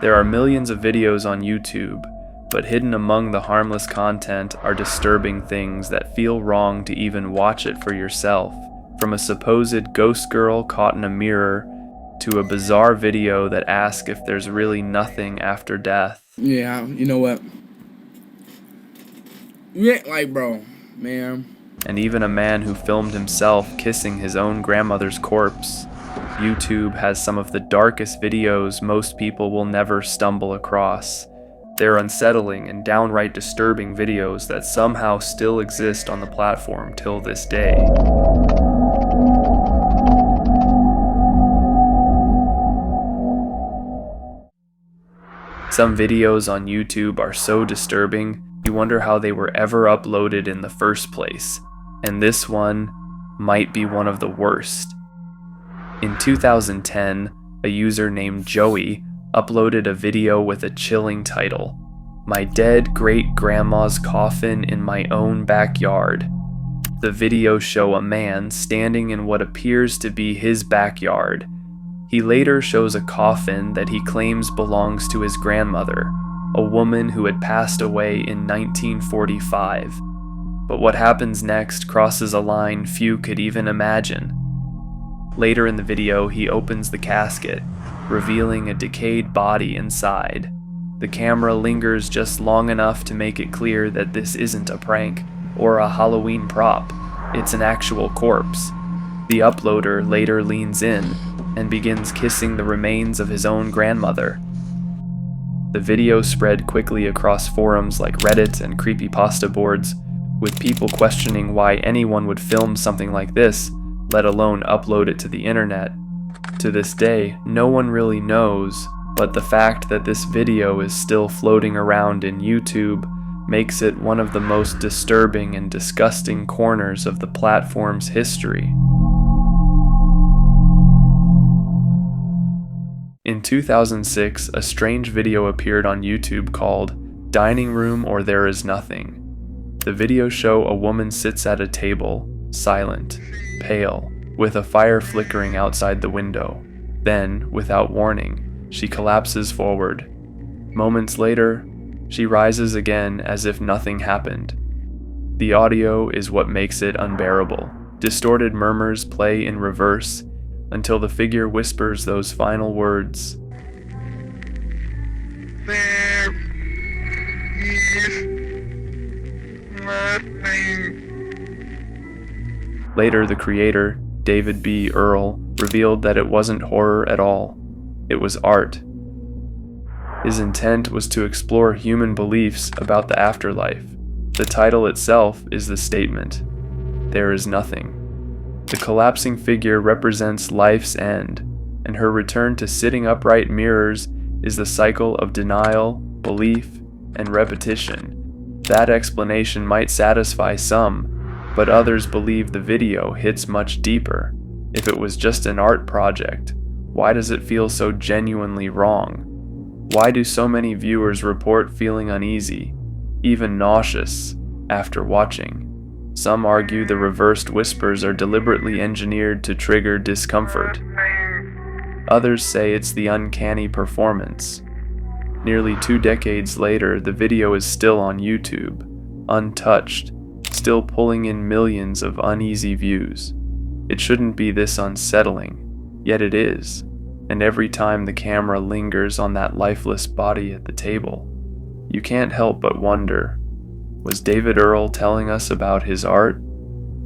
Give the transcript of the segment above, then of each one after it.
There are millions of videos on YouTube, but hidden among the harmless content are disturbing things that feel wrong to even watch it for yourself. From a supposed ghost girl caught in a mirror to a bizarre video that asks if there's really nothing after death. Yeah, you know what? Yeah, like, bro, man. And even a man who filmed himself kissing his own grandmother's corpse. YouTube has some of the darkest videos most people will never stumble across. They're unsettling and downright disturbing videos that somehow still exist on the platform till this day. Some videos on YouTube are so disturbing, you wonder how they were ever uploaded in the first place. And this one might be one of the worst. In 2010, a user named Joey uploaded a video with a chilling title, "My Dead Great-Grandma's Coffin in My Own Backyard." The video shows a man standing in what appears to be his backyard. He later shows a coffin that he claims belongs to his grandmother, a woman who had passed away in 1945. But what happens next crosses a line few could even imagine. Later in the video, he opens the casket, revealing a decayed body inside. The camera lingers just long enough to make it clear that this isn't a prank or a Halloween prop, it's an actual corpse. The uploader later leans in and begins kissing the remains of his own grandmother. The video spread quickly across forums like Reddit and creepypasta boards, with people questioning why anyone would film something like this, let alone upload it to the internet. To this day, no one really knows, but the fact that this video is still floating around in YouTube makes it one of the most disturbing and disgusting corners of the platform's history. In 2006, a strange video appeared on YouTube called "Dining Room or There Is Nothing." The video shows a woman sits at a table, silent, pale, with a fire flickering outside the window. Then, without warning, she collapses forward. Moments later, she rises again as if nothing happened. The audio is what makes it unbearable. Distorted murmurs play in reverse until the figure whispers those final words. There is nothing. Later, the creator, David B. Earl, revealed that it wasn't horror at all. It was art. His intent was to explore human beliefs about the afterlife. The title itself is the statement, "There is nothing." The collapsing figure represents life's end, and her return to sitting upright mirrors is the cycle of denial, belief, and repetition. That explanation might satisfy some, but others believe the video hits much deeper. If it was just an art project, why does it feel so genuinely wrong? Why do so many viewers report feeling uneasy, even nauseous, after watching? Some argue the reversed whispers are deliberately engineered to trigger discomfort. Others say it's the uncanny performance. Nearly 2 decades later, the video is still on YouTube, untouched, still pulling in millions of uneasy views. It shouldn't be this unsettling, yet it is, and every time the camera lingers on that lifeless body at the table, you can't help but wonder, was David Earl telling us about his art,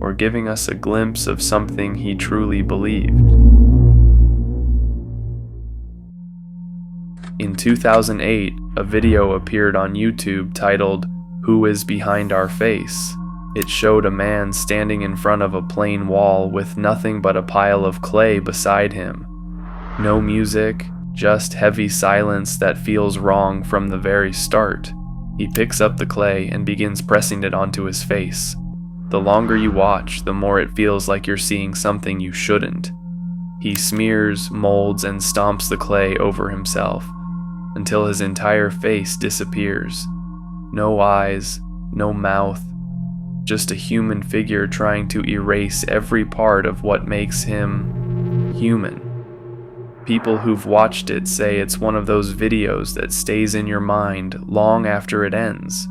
or giving us a glimpse of something he truly believed? In 2008, a video appeared on YouTube titled, "Who is Behind Our Face?" It showed a man standing in front of a plain wall with nothing but a pile of clay beside him. No music, just heavy silence that feels wrong from the very start. He picks up the clay and begins pressing it onto his face. The longer you watch, the more it feels like you're seeing something you shouldn't. He smears, molds, and stomps the clay over himself until his entire face disappears. No eyes, no mouth, just a human figure trying to erase every part of what makes him human. People who've watched it say it's one of those videos that stays in your mind long after it ends.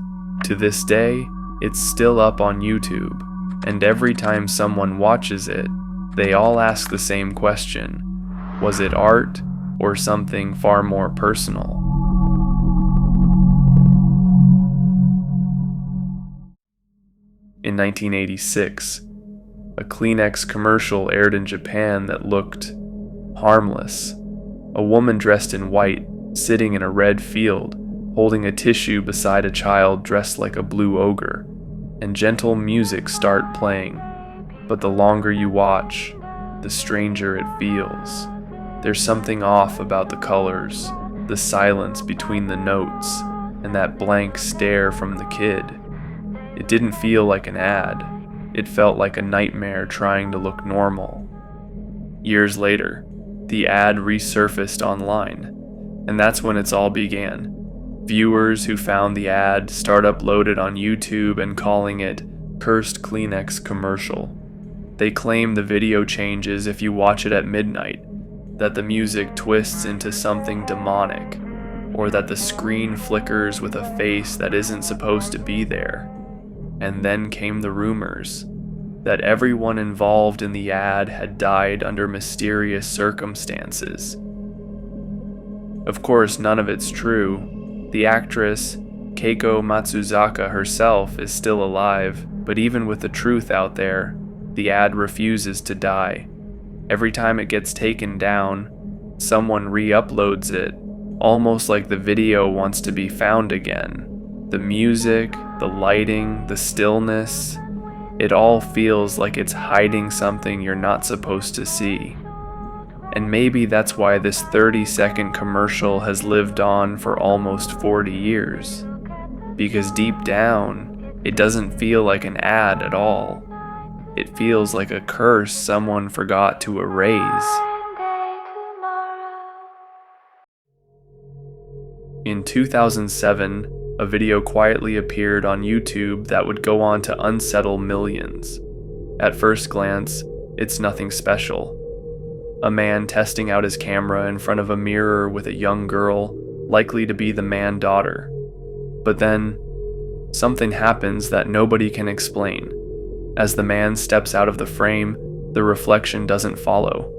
To this day, it's still up on YouTube, and every time someone watches it, they all ask the same question: was it art or something far more personal? In 1986, a Kleenex commercial aired in Japan that looked harmless. A woman dressed in white, sitting in a red field, holding a tissue beside a child dressed like a blue ogre, and gentle music start playing. But the longer you watch, the stranger it feels. There's something off about the colors, the silence between the notes, and that blank stare from the kid. It didn't feel like an ad. It felt like a nightmare trying to look normal. Years later, the ad resurfaced online, and that's when it's all began. Viewers who found the ad start uploaded on YouTube and calling it Cursed Kleenex Commercial. They claim the video changes if you watch it at midnight, that the music twists into something demonic, or that the screen flickers with a face that isn't supposed to be there. And then came the rumors that everyone involved in the ad had died under mysterious circumstances. Of course, none of it's true. The actress, Keiko Matsuzaka herself, is still alive, but even with the truth out there, the ad refuses to die. Every time it gets taken down, someone re-uploads it, almost like the video wants to be found again. The music, the lighting, the stillness, it all feels like it's hiding something you're not supposed to see. And maybe that's why this 30-second commercial has lived on for almost 40 years. Because deep down, it doesn't feel like an ad at all. It feels like a curse someone forgot to erase. In 2007, a video quietly appeared on YouTube that would go on to unsettle millions. At first glance, it's nothing special. A man testing out his camera in front of a mirror with a young girl, likely to be the man-daughter. But then, something happens that nobody can explain. As the man steps out of the frame, the reflection doesn't follow.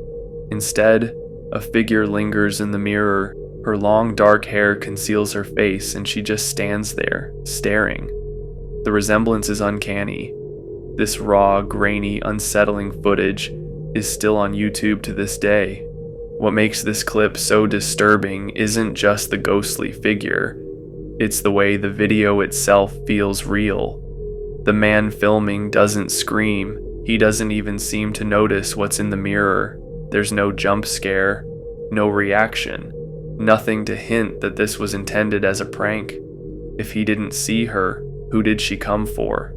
Instead, a figure lingers in the mirror. Her long dark hair conceals her face, and she just stands there, staring. The resemblance is uncanny. This raw, grainy, unsettling footage is still on YouTube to this day. What makes this clip so disturbing isn't just the ghostly figure, it's the way the video itself feels real. The man filming doesn't scream, he doesn't even seem to notice what's in the mirror. There's no jump scare, no reaction. Nothing to hint that this was intended as a prank. If he didn't see her, who did she come for?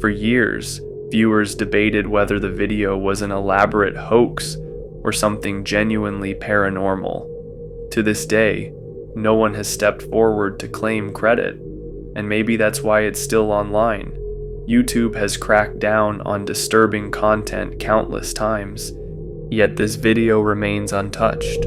For years, viewers debated whether the video was an elaborate hoax or something genuinely paranormal. To this day, no one has stepped forward to claim credit, and maybe that's why it's still online. YouTube has cracked down on disturbing content countless times, yet this video remains untouched.